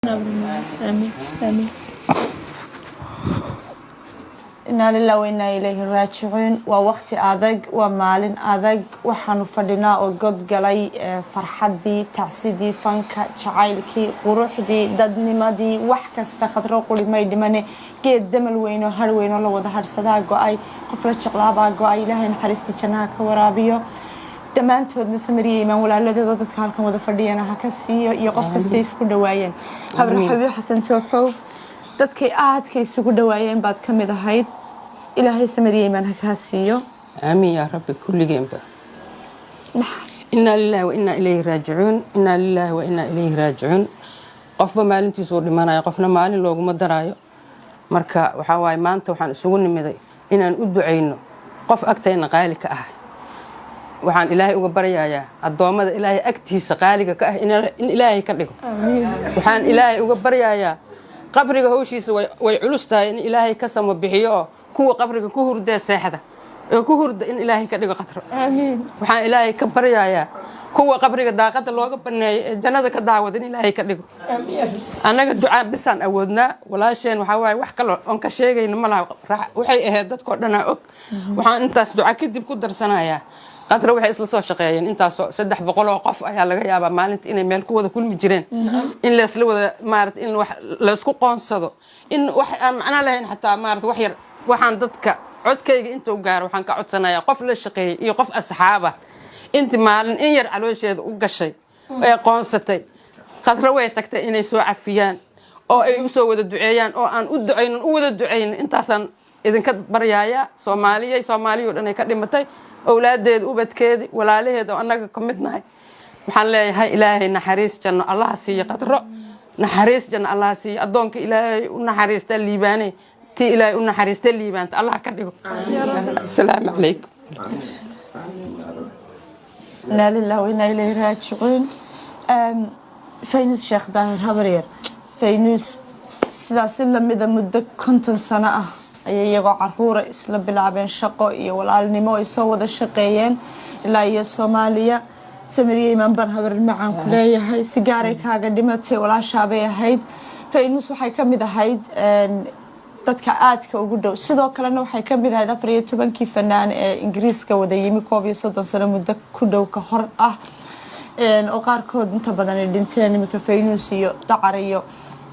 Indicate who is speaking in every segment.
Speaker 1: آمين آمين. إنا لله وإنا إليه راجعون. ووقت أذق ومالين أذق وحنو فدنا وقد قلي فرحدي تعسيدي فنك شعائلكي قروحدي ددني مدي وحكا استخدرو قولي ما يدماني قيد دمل وينو هر وينو لو ده هر صدا قوأي قفلة شقلابا قوأي لهين حريستي جناها كورابيو dhammaantoodna samariya imaan walaaladooda dadka halkan wada fadhiyana ha ka siiyo iyo qof kasta isku dhawaayeen habar xabiib xasan tooxow dadkay aadka isugu dhawaayeen baad ka mid ahayd ilaahay samariya imaan ha ka siiyo
Speaker 2: amiin ya rabbi kulligeenba inna lillahi wa inna ilayhi raaji'uun inna lillahi wa inna ilayhi raaji'uun qofba maalintiisa uu dhimanayo qofna maalin looguma daraayo marka waxa waay maanta waxaan isugu nimiday inaan u duceyno qof agtayna qaali ka ah waxaan ilaahay uga baryayaa adoomada ilaahay agtiisa qaaliga ka ah in ilaahay ka dhigo waxaan ilaahay uga baryayaa qabriga hawshiisa way culus tahay in ilaahay ka samo bixiyo kuwa qabriga ku hurda seexda ku hurda in ilaahay ka dhigo qadro amiin waxaan ilaahay ka baryayaa kuwa qabriga daaqada looga baneeyay jannada ka daawada in ilaahay ka dhigo amiin anaga ducaa bisan awoodna walaasheen waxa waay wax kale on ka sheegayna malaha waxay ahayd dadkoo dhan og waxaan intaas ducaa kadib ku darsanayaa qadra waxay isla soo shaqeeyeen intaas 300 oo qof ayaa laga yaabaa maalintii inay meel ku wada kulmi jireen in la isla wada maarad in wax la isku qoonsado in wax aan macna lahayn xataa maarad wax yar waxaan dadka codkayga intuu gaaro waxaan ka codsanayaa qof la shaqeeyay iyo qof asxaaba inta maalin in yar caloosheeda u gashay ee qoonsatay qadra way tagtay inay soo cafiyaan oo ay u soo wada duceeyaan oo aan u duceynin u wada duceynin intaasaan idinka baryaaya Soomaaliyo dhan ay ka dhimatay awlaadeed ubadkeedi walaalaheed oo anaga ka midnahay waxaan leeyahay ilaahay naxariis janno allah siiyo qadro naxariis janno allah siiyo adoonka ilaahay u naxariista liibaanay ti ilaahay u naxariista liibaanta allah ka dhigo assalaamu alaykum
Speaker 1: inna lillahi wa inna ilayhi raaji'uun faynus sheekh daan habaryar faynus sidaas la mid ah muddo 50 sano ah ayay iyagoo caruura isla bilaabeen shaqo iyo walaalnimo ay soo wada shaqeeyeen ilaa iyo Soomaaliya samariya imaan ban habar macaan ku leeyahay sigaaray kaaga dhimatay walaashaabay ahayd faynus waxay ka mid ahayd dadka aadka ugu dhow sidoo kalena waxay ka mid ahayd 14 fanaan ee Ingiriiska wada yimi 30 sano muddo ku dhow ka hor ah oo qaarkood inta badan ay dhinteen imika faynus iyo dacar iyo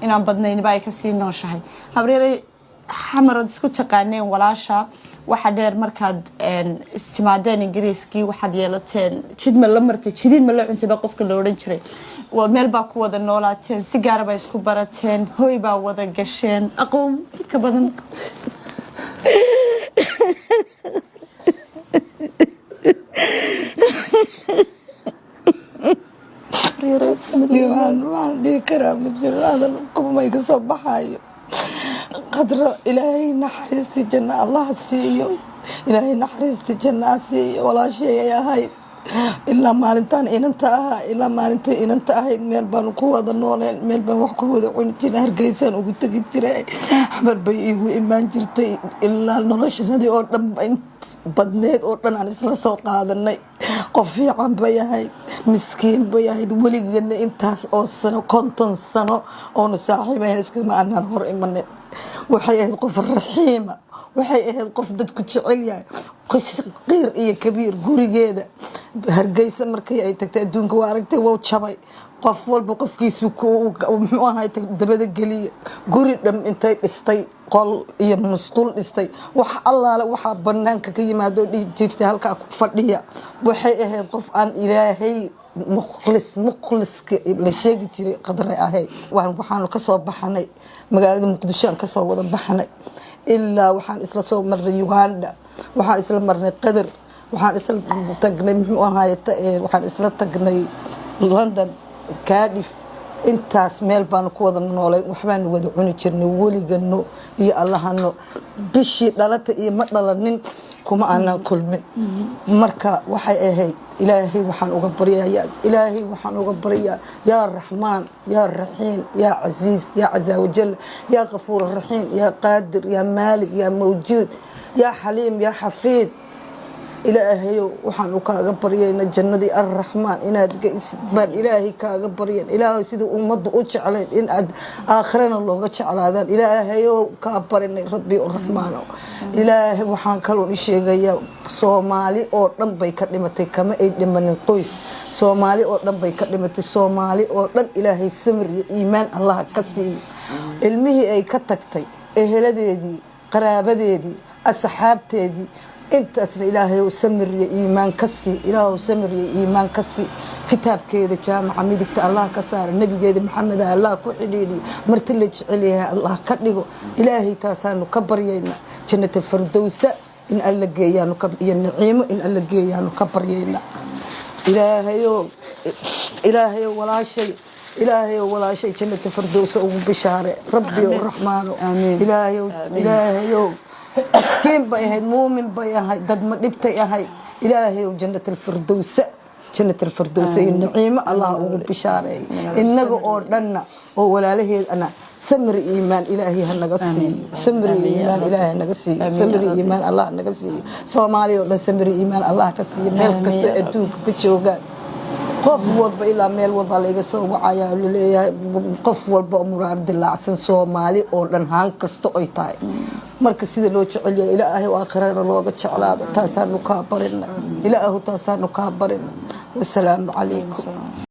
Speaker 1: inaan badnayn baa ay ka sii nooshahay habaryar xamarad isku taqaaneen walaasha waxa dheer markaad istimaadeen Ingiriiskii waxaad yeelateen jidma la martay jidin ma la cuntay qofka la oran jiray waa meel baa ku wada noolaateen si gaar ah isku barateen hooy baa wada gasheen aqoon ka badan
Speaker 3: waan dhihi karaa ma jiro hadal kuma iga soo baxayo qadro ilaahay naxariistii janna allah siiyo ilaahay naxariistii janna siiyo walaashay ay ahayd ilaa maalintan inanta ahayd meel baan ku wada nooleen meel baan wax ku wada cuni jiray Hargeysaan ugu tagi jiray xabar bay igu imaan jirtay ilaa noloshadii oo dhan badneed oo dhan aan isla soo qaadanay qof fiican bay ahayd miskiin bay ahayd weligeena intaas oo sano 50 sano oo saaxiibeen iska ma aanan hor imanay waxay ahayd qof raxiima waxay ahayd qof dadku jecel yahay qir iyo kabiir gurigeeda Hargeysa markay ay tagtay adduunka waa aragtay waa jabay qof walba qofkiisu muxuu ahaay dabada galiya guri dham intay dhistay qol iyo musqul dhistay wax allaale waxa banaanka ka yimaado dhigtay halka ku fadhiya waxay ahayd qof aan ilaahay mukhlis la sheegi jiray qadar ahayd waxaan ka soo baxnay magaalada Muqdisho aan ka soo wada baxnay ilaa waxaan isla soo marnay Uganda waxaan isla marnay Qadar waxaan isla tagnay muxuu ahaay waxaan isla tagnay London Cardiff intaas meel baan ku wada noolay waxbaan wada cuni jirnay weligeeno iyo allahano bishii dhalata iyo ma dhalanin kuma aanan kulmin marka waxay ahayd ilaahay waxaan uga baryaa ya Rahmaan ya Rahiim ya Aziz ya Azza wa Jalla ya Ghafuur Rahiim ya Qadir ya Malik ya Mawjud ya Halim ya Hafid ilaahayow waxaan kaaga baryayna jannadii arraxmaan inaad geysid baan ilaahay kaaga baryan ilaahay sidii ummaddu u jeclayd in aad aakhirana looga jeclaadaan ilaahayow kaa barinay rabbi arraxmaano ilaahay waxaan kaloon sheegayaa Soomaali oo dhan bay ka dhimatay kama ay dhimanin qoys Soomaali oo dhan bay ka dhimatay Soomaali oo dhan ilaahay samir iyo iimaan Allah ka siiyo ilmihii ay ka tagtay eheladeedii qaraabadeedii asxaabteedii intaasna ilaahay samir iyo iimaan ka sii ilaahay samir iyo iimaan ka sii kitaabkeeda jaamaca midigta Allah ka saar nabigeeda Maxamed Allah ku xidhiidhi marti la jecel yahay Allah ka dhigo ilaahay taasaanu ka baryayna jannatul firdawsa in alla geeyano ka iyo naciimo in alla geeyano ka baryayna ilaahay walaashay jannatul firdawsa ugu bishaare rabbi arraxmaano ilaahay مسكين بيهد مؤمن بيهد دد ما دبتي أهي إلهي وجنة الفردوس النعيمة الله وبشارة إنك أردنا ولا له أنا سمر إيمان إلهي هنقصي سمر إيمان إلهي هنقصي سمر إيمان الله هنقصي سومالي ولا سمر إيمان الله كسي ملك كسي أدوك كتشوغان qof walba ilaa meel walba laga soo wacaya leeyahay qof walba muraad dilacsan Soomaali oo dhan haan kasto ay tahay marka sida loo jecel yahay ilaahay oo aakhirada looga jeclaado taasaanu ka barin ilaahu taasaanu ka barin wassalaamu calaykum